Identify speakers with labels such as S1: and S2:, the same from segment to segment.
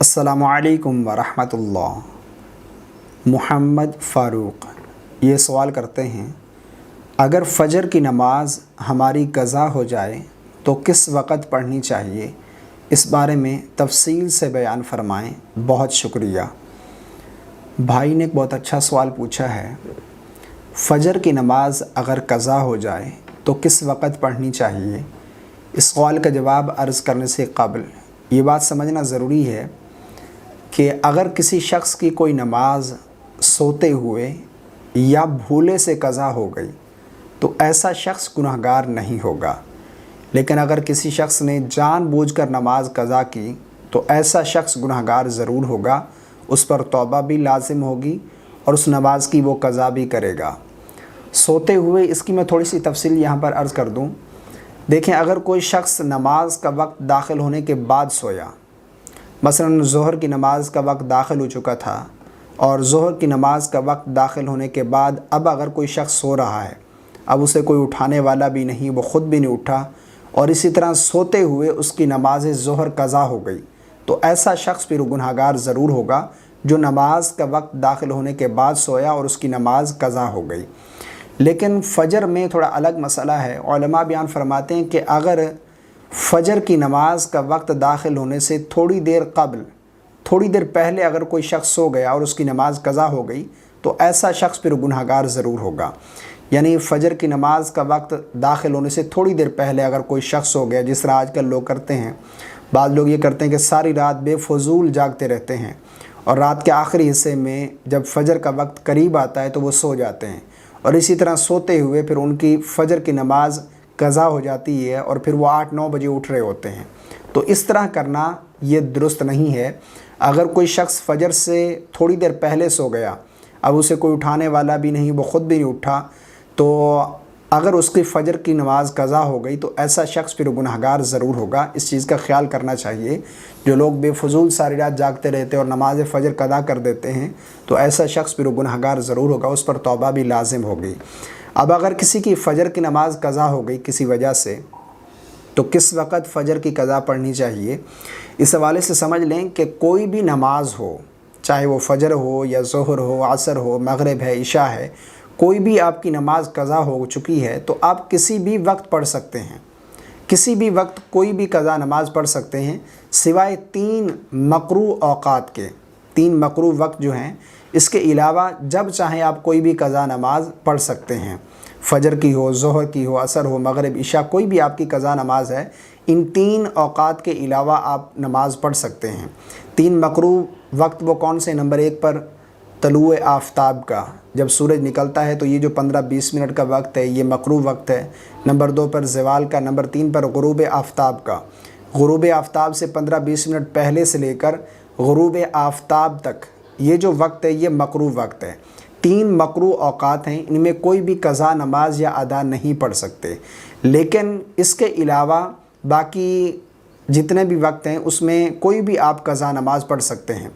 S1: السلام علیکم ورحمۃ اللہ۔ محمد فاروق یہ سوال کرتے ہیں، اگر فجر کی نماز ہماری قضا ہو جائے تو کس وقت پڑھنی چاہیے؟ اس بارے میں تفصیل سے بیان فرمائیں، بہت شکریہ۔ بھائی نے ایک بہت اچھا سوال پوچھا ہے۔ فجر کی نماز اگر قضا ہو جائے تو کس وقت پڑھنی چاہیے؟ اس سوال کا جواب عرض کرنے سے قبل یہ بات سمجھنا ضروری ہے کہ اگر کسی شخص کی کوئی نماز سوتے ہوئے یا بھولے سے قضا ہو گئی تو ایسا شخص گنہگار نہیں ہوگا، لیکن اگر کسی شخص نے جان بوجھ کر نماز قضا کی تو ایسا شخص گنہگار ضرور ہوگا، اس پر توبہ بھی لازم ہوگی اور اس نماز کی وہ قضا بھی کرے گا۔ سوتے ہوئے اس کی میں تھوڑی سی تفصیل یہاں پر عرض کر دوں۔ دیکھیں، اگر کوئی شخص نماز کا وقت داخل ہونے کے بعد سویا، مثلا ظہر کی نماز کا وقت داخل ہو چکا تھا اور ظہر کی نماز کا وقت داخل ہونے کے بعد اب اگر کوئی شخص سو رہا ہے، اب اسے کوئی اٹھانے والا بھی نہیں، وہ خود بھی نہیں اٹھا، اور اسی طرح سوتے ہوئے اس کی نماز ظہر قضا ہو گئی، تو ایسا شخص پھر گنہگار ضرور ہوگا جو نماز کا وقت داخل ہونے کے بعد سویا اور اس کی نماز قضا ہو گئی۔ لیکن فجر میں تھوڑا الگ مسئلہ ہے۔ علماء بیان فرماتے ہیں کہ اگر فجر کی نماز کا وقت داخل ہونے سے تھوڑی دیر قبل، تھوڑی دیر پہلے اگر کوئی شخص سو گیا اور اس کی نماز قضا ہو گئی تو ایسا شخص پھر گنہگار ضرور ہوگا۔ یعنی فجر کی نماز کا وقت داخل ہونے سے تھوڑی دیر پہلے اگر کوئی شخص سو گیا، جس طرح آج کل لوگ کرتے ہیں، بعض لوگ یہ کرتے ہیں کہ ساری رات بے فضول جاگتے رہتے ہیں اور رات کے آخری حصے میں جب فجر کا وقت قریب آتا ہے تو وہ سو جاتے ہیں، اور اسی طرح سوتے ہوئے پھر ان کی فجر کی نماز قضا ہو جاتی ہے اور پھر وہ 8-9 بجے اٹھ رہے ہوتے ہیں۔ تو اس طرح کرنا یہ درست نہیں ہے۔ اگر کوئی شخص فجر سے تھوڑی دیر پہلے سو گیا، اب اسے کوئی اٹھانے والا بھی نہیں، وہ خود بھی نہیں اٹھا، تو اگر اس کی فجر کی نماز قضا ہو گئی تو ایسا شخص پھر گنہگار ضرور ہوگا۔ اس چیز کا خیال کرنا چاہیے۔ جو لوگ بے فضول ساری رات جاگتے رہتے اور نماز فجر قضا کر دیتے ہیں تو ایسا شخص پھر گنہگار ضرور ہوگا، اس پر توبہ بھی لازم ہوگی۔ اب اگر کسی کی فجر کی نماز قضا ہو گئی کسی وجہ سے تو کس وقت فجر کی قضا پڑھنی چاہیے؟ اس حوالے سے سمجھ لیں کہ کوئی بھی نماز ہو، چاہے وہ فجر ہو یا ظہر ہو، عصر ہو، مغرب ہے، عشاء ہے، کوئی بھی آپ کی نماز قضا ہو چکی ہے تو آپ کسی بھی وقت پڑھ سکتے ہیں، کسی بھی وقت کوئی بھی قضا نماز پڑھ سکتے ہیں، سوائے 3 مکروہ اوقات کے۔ 3 مکروہ وقت جو ہیں، اس کے علاوہ جب چاہیں آپ کوئی بھی قضا نماز پڑھ سکتے ہیں، فجر کی ہو، ظہر کی ہو، عصر ہو، مغرب، عشاء، کوئی بھی آپ کی قضا نماز ہے، ان 3 اوقات کے علاوہ آپ نماز پڑھ سکتے ہیں۔ 3 مکروہ وقت وہ کون سے؟ نمبر 1 پر طلوع آفتاب کا، جب سورج نکلتا ہے تو یہ جو 15-20 منٹ کا وقت ہے یہ مکروہ وقت ہے۔ نمبر 2 پر زوال کا۔ نمبر 3 پر غروب آفتاب کا۔ غروب آفتاب سے 15-20 منٹ پہلے سے لے کر غروب آفتاب تک یہ جو وقت ہے یہ مکروہ وقت ہے۔ 3 مکروہ اوقات ہیں، ان میں کوئی بھی قضا نماز یا ادا نہیں پڑھ سکتے، لیکن اس کے علاوہ باقی جتنے بھی وقت ہیں اس میں کوئی بھی آپ قضا نماز پڑھ سکتے ہیں۔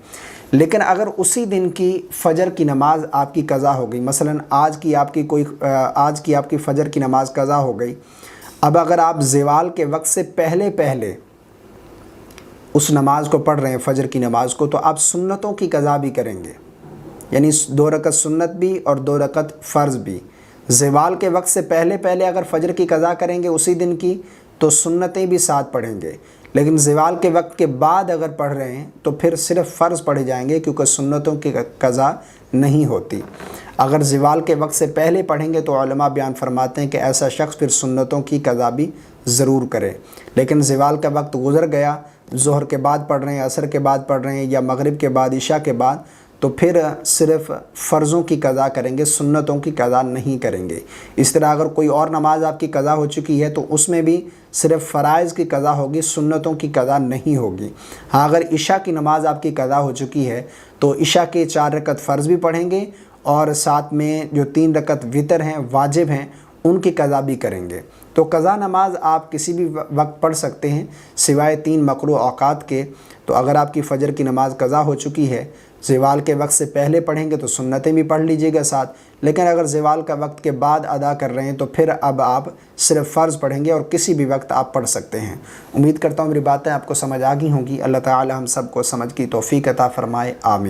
S1: لیکن اگر اسی دن کی فجر کی نماز آپ کی قضا ہو گئی، مثلا آج کی آپ کی فجر کی نماز قضا ہو گئی، اب اگر آپ زوال کے وقت سے پہلے اس نماز کو پڑھ رہے ہیں، فجر کی نماز کو، تو آپ سنتوں کی قضا بھی کریں گے، یعنی 2 رکعت سنت بھی اور 2 رکعت فرض بھی۔ زوال کے وقت سے پہلے اگر فجر کی قضا کریں گے اسی دن کی تو سنتیں بھی ساتھ پڑھیں گے، لیکن زوال کے وقت کے بعد اگر پڑھ رہے ہیں تو پھر صرف فرض پڑھے جائیں گے، کیونکہ سنتوں کی قضا نہیں ہوتی۔ اگر زوال کے وقت سے پہلے پڑھیں گے تو علماء بیان فرماتے ہیں کہ ایسا شخص پھر سنتوں کی قضا بھی ضرور کرے، لیکن زوال کا وقت گزر گیا، ظہر کے بعد پڑھ رہے ہیں، عصر کے بعد پڑھ رہے ہیں یا مغرب کے بعد، عشاء کے بعد، تو پھر صرف فرضوں کی قضا کریں گے، سنتوں کی قضا نہیں کریں گے۔ اس طرح اگر کوئی اور نماز آپ کی قضا ہو چکی ہے تو اس میں بھی صرف فرائض کی قضا ہوگی، سنتوں کی قضا نہیں ہوگی۔ ہاں، اگر عشاء کی نماز آپ کی قضا ہو چکی ہے تو عشاء کے 4 رکعت فرض بھی پڑھیں گے اور ساتھ میں جو 3 رکعت وتر ہیں، واجب ہیں، ان کی قضا بھی کریں گے۔ تو قضا نماز آپ کسی بھی وقت پڑھ سکتے ہیں سوائے 3 مکروہ اوقات کے۔ تو اگر آپ کی فجر کی نماز قضا ہو چکی ہے، زوال کے وقت سے پہلے پڑھیں گے تو سنتیں بھی پڑھ لیجئے گا ساتھ، لیکن اگر زوال کا وقت کے بعد ادا کر رہے ہیں تو پھر اب آپ صرف فرض پڑھیں گے اور کسی بھی وقت آپ پڑھ سکتے ہیں۔ امید کرتا ہوں میری باتیں آپ کو سمجھ آ گئی ہوں گی۔ اللہ تعالی ہم سب کو سمجھ کی توفیق عطا فرمائے، آمین۔